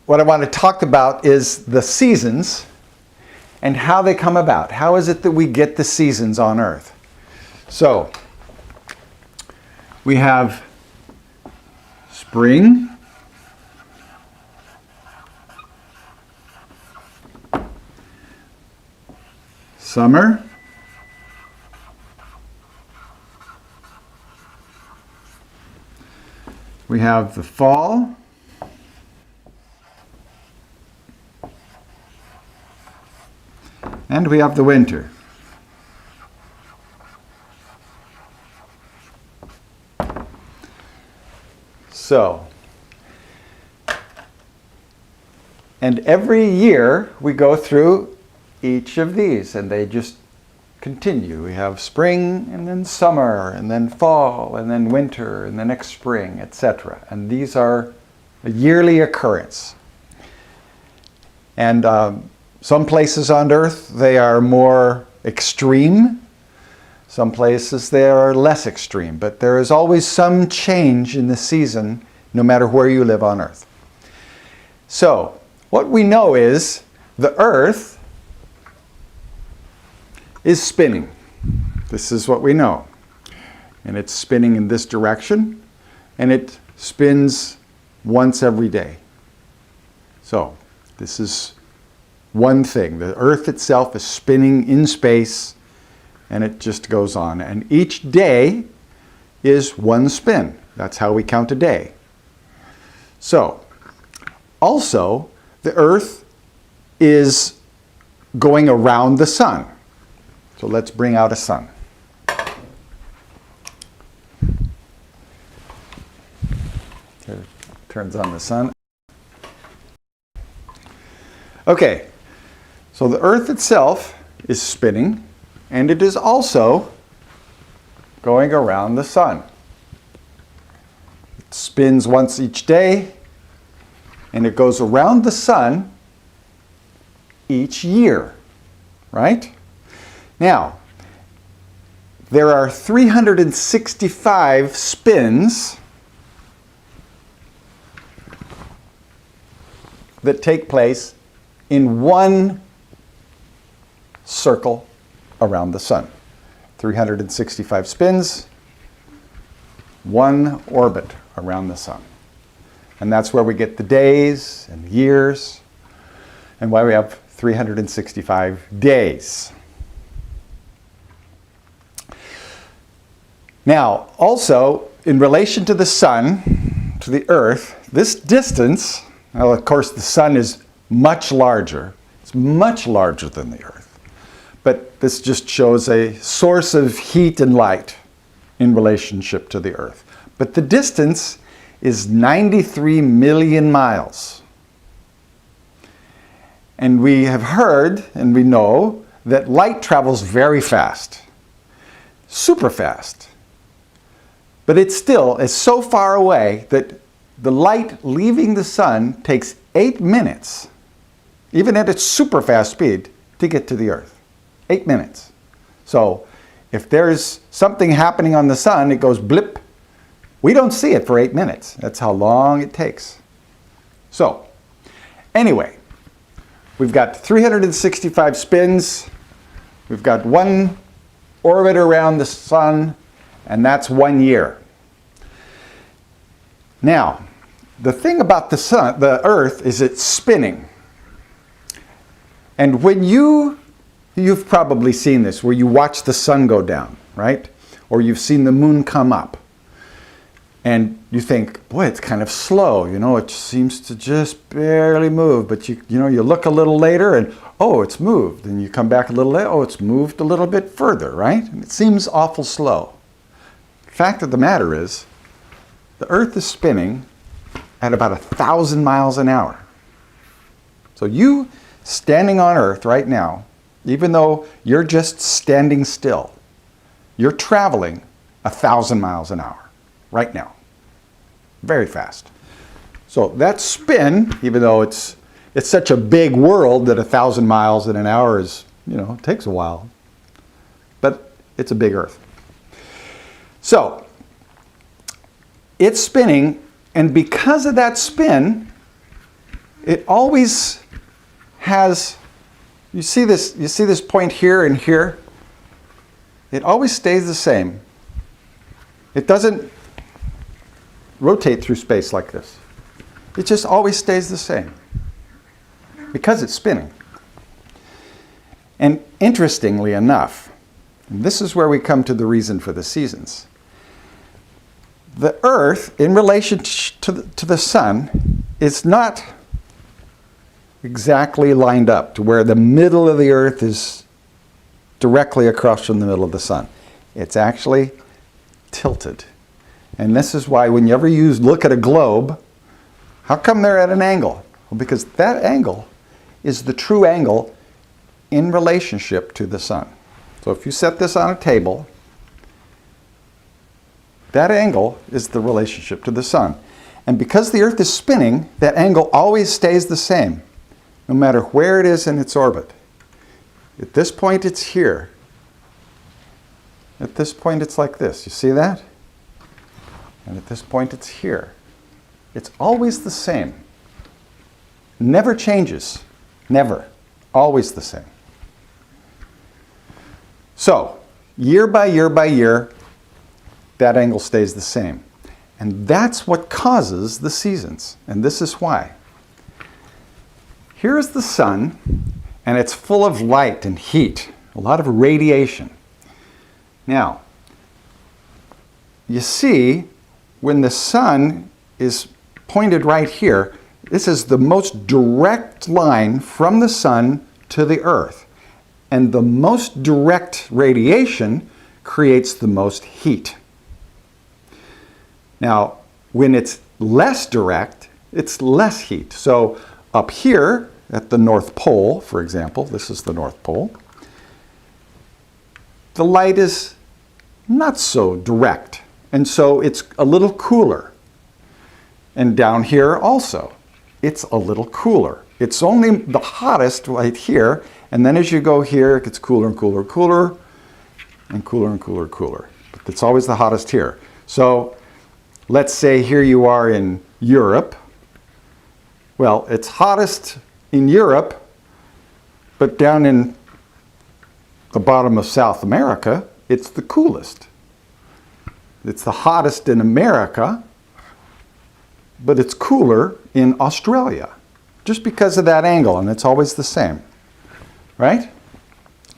what I want to talk about is the seasons and how they come about. How is it that we get the seasons on Earth? So, we have spring, summer, we have the fall, and we have the winter. So, and every year we go through each of these, and they just continue. We have spring, and then summer, and then fall, and then winter, and the next spring, etc. And these are a yearly occurrence. And some places on Earth, they are more extreme. Some places they are less extreme, but there is always some change in the season no matter where you live on Earth. So, what we know is the Earth is spinning. This is what we know. And it's spinning in this direction, and it spins once every day. So, this is one thing. The Earth itself is spinning in space, and it just goes on. And each day is one spin. That's how we count a day. So, also, the Earth is going around the sun. So let's bring out a sun. Here, turns on the sun. Okay, so the Earth itself is spinning, and it is also going around the sun. It spins once each day, and it goes around the sun each year, right? Now, there are 365 spins that take place in one circle around the sun. 365 spins, one orbit around the sun. And that's where we get the days and years, and why we have 365 days. Now, also, in relation to the sun, to the Earth, this distance, well, of course, the sun is much larger. It's much larger than the Earth. But this just shows a source of heat and light in relationship to the Earth. But the distance is 93 million miles. And we have heard, and we know, that light travels very fast. Super fast. But it still is so far away that the light leaving the sun takes 8 minutes, even at its super fast speed, to get to the Earth. 8 minutes. So if there's something happening on the sun, it goes blip. We don't see it for 8 minutes. That's how long it takes. So anyway, we've got 365 spins. We've got one orbit around the sun, and that's 1 year. Now, the thing about the sun, the Earth, is it's spinning. And when you've probably seen this, where you watch the sun go down, right? Or you've seen the moon come up. And you think, boy, it's kind of slow, you know, it seems to just barely move. But you look a little later and, oh, it's moved. And you come back a little later, oh, it's moved a little bit further, right? And it seems awful slow. The fact of the matter is, the Earth is spinning at about 1,000 miles an hour. So you standing on Earth right now, even though you're just standing still, you're traveling 1,000 miles an hour right now. Very fast. So that spin, even though it's such a big world that 1,000 miles in an hour is, it takes a while. But it's a big Earth. So it's spinning, and because of that spin, it always has, you see this point here and here? It always stays the same. It doesn't rotate through space like this. It just always stays the same because it's spinning. And interestingly enough, and this is where we come to the reason for the seasons. The Earth, in relation to the Sun, is not exactly lined up to where the middle of the Earth is directly across from the middle of the Sun. It's actually tilted. And this is why whenever you look at a globe, how come they're at an angle? Well, because that angle is the true angle in relationship to the Sun. So if you set this on a table, that angle is the relationship to the Sun. And because the Earth is spinning, that angle always stays the same, no matter where it is in its orbit. At this point, it's here. At this point, it's like this. You see that? And at this point, it's here. It's always the same. Never changes. Never. Always the same. So, year by year by year, that angle stays the same. And that's what causes the seasons. And this is why. Here's the Sun, and it's full of light and heat, a lot of radiation. Now, you see, when the Sun is pointed right here, this is the most direct line from the Sun to the Earth. And the most direct radiation creates the most heat. Now, when it's less direct, it's less heat. So up here at the North Pole, for example, this is the North Pole, the light is not so direct. And so it's a little cooler. And down here also, it's a little cooler. It's only the hottest right here. And then as you go here, it gets cooler and cooler and cooler, and cooler and cooler and cooler. But it's always the hottest here. So let's say here you are in Europe. Well, it's hottest in Europe, but down in the bottom of South America, it's the coolest. It's the hottest in America, but it's cooler in Australia, just because of that angle, and it's always the same. Right?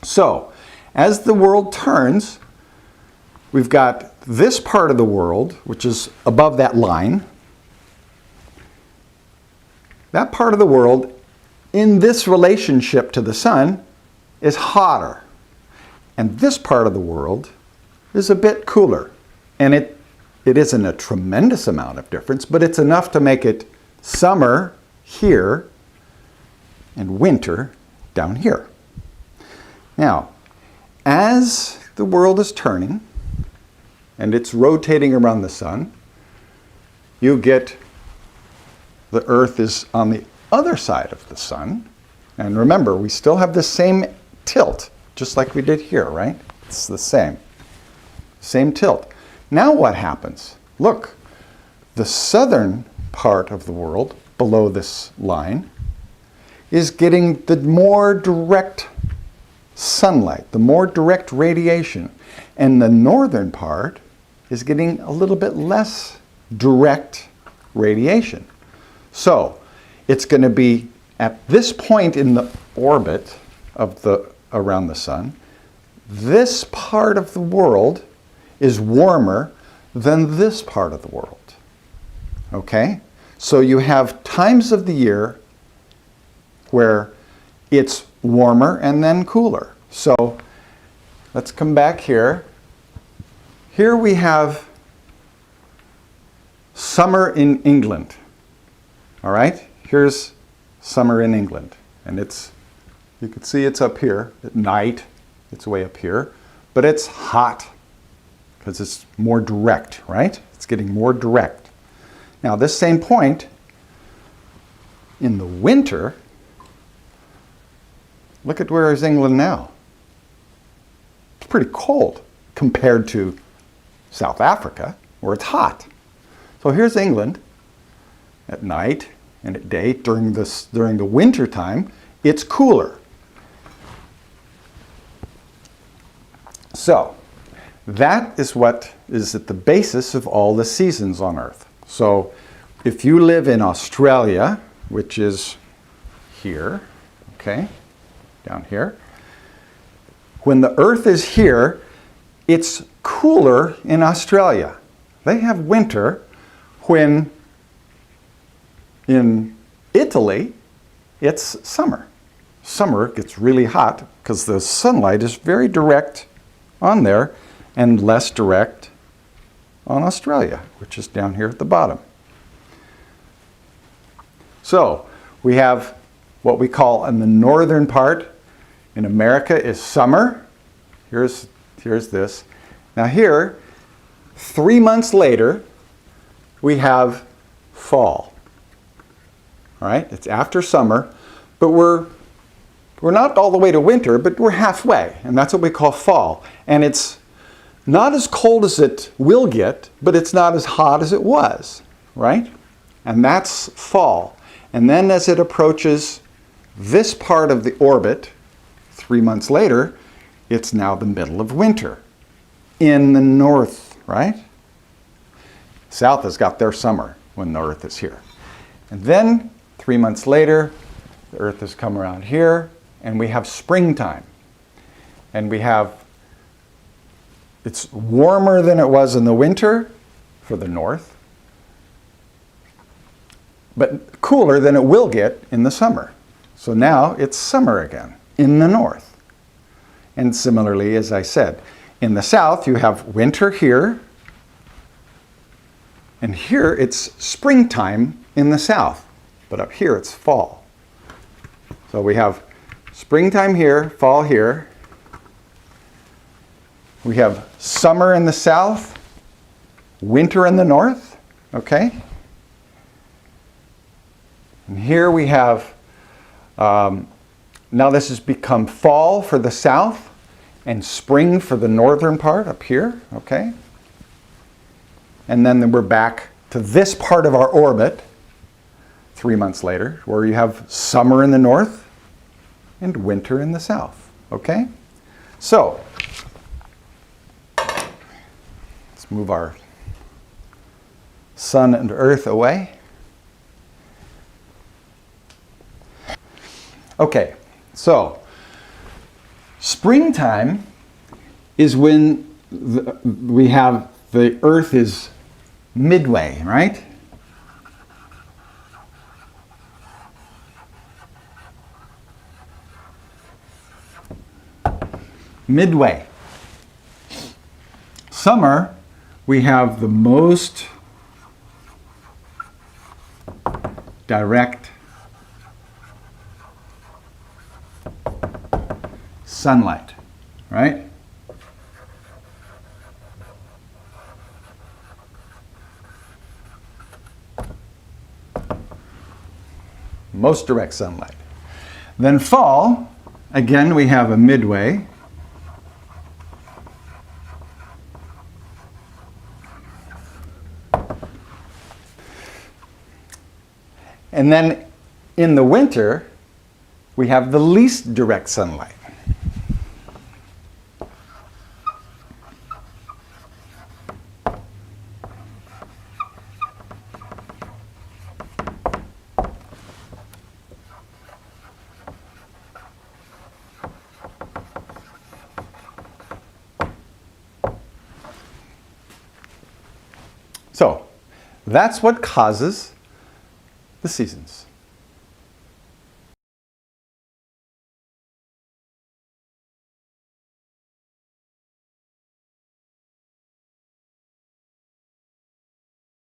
So, as the world turns, we've got this part of the world, which is above that line. That part of the world, in this relationship to the Sun, is hotter. And this part of the world is a bit cooler. And it isn't a tremendous amount of difference, but it's enough to make it summer here and winter down here. Now, as the world is turning and it's rotating around the Sun, you get the Earth is on the other side of the Sun. And remember, we still have the same tilt, just like we did here, right? It's the same. Same tilt. Now what happens? Look, the southern part of the world, below this line, is getting the more direct sunlight, the more direct radiation. And the northern part is getting a little bit less direct radiation. So it's going to be at this point in the orbit of around the Sun, this part of the world is warmer than this part of the world. Okay? So you have times of the year where it's warmer and then cooler. So let's come back here. Here we have summer in England. All right? Here's summer in England. And you can see it's up here at night. It's way up here. But it's hot because it's more direct, right? It's getting more direct. Now, this same point in the winter, look at where is England now. It's pretty cold compared to South Africa, where it's hot. So here's England at night and at day. During the winter time, it's cooler. So that is what is at the basis of all the seasons on Earth. So if you live in Australia, which is here, okay, down here, when the Earth is here, it's cooler in Australia. They have winter, when in Italy, it's summer. Summer gets really hot because the sunlight is very direct on there and less direct on Australia, which is down here at the bottom. So we have what we call in the northern part in America is summer. Here's this. Now here, 3 months later, we have fall. All right, it's after summer, but we're not all the way to winter, but we're halfway, and that's what we call fall. And it's not as cold as it will get, but it's not as hot as it was, right? And that's fall. And then as it approaches this part of the orbit, 3 months later, it's now the middle of winter in the north, right? South has got their summer when the Earth is here. And then 3 months later, the Earth has come around here, and we have springtime. And it's warmer than it was in the winter for the north, but cooler than it will get in the summer. So now it's summer again in the north. And similarly, as I said, in the south you have winter here, and here it's springtime in the south, but up here it's fall. So we have springtime here, fall here. We have summer in the south, winter in the north, okay? And here we have, now this has become fall for the south and spring for the northern part up here, okay? And then we're back to this part of our orbit 3 months later, where you have summer in the north and winter in the south, okay? So, let's move our sun and earth away. Okay, so springtime is when we have the earth is midway, right? Midway. Summer, we have the most direct sunlight, right? Most direct sunlight. Then fall, again, we have a midway. And then in the winter, we have the least direct sunlight. So that's what causes the seasons.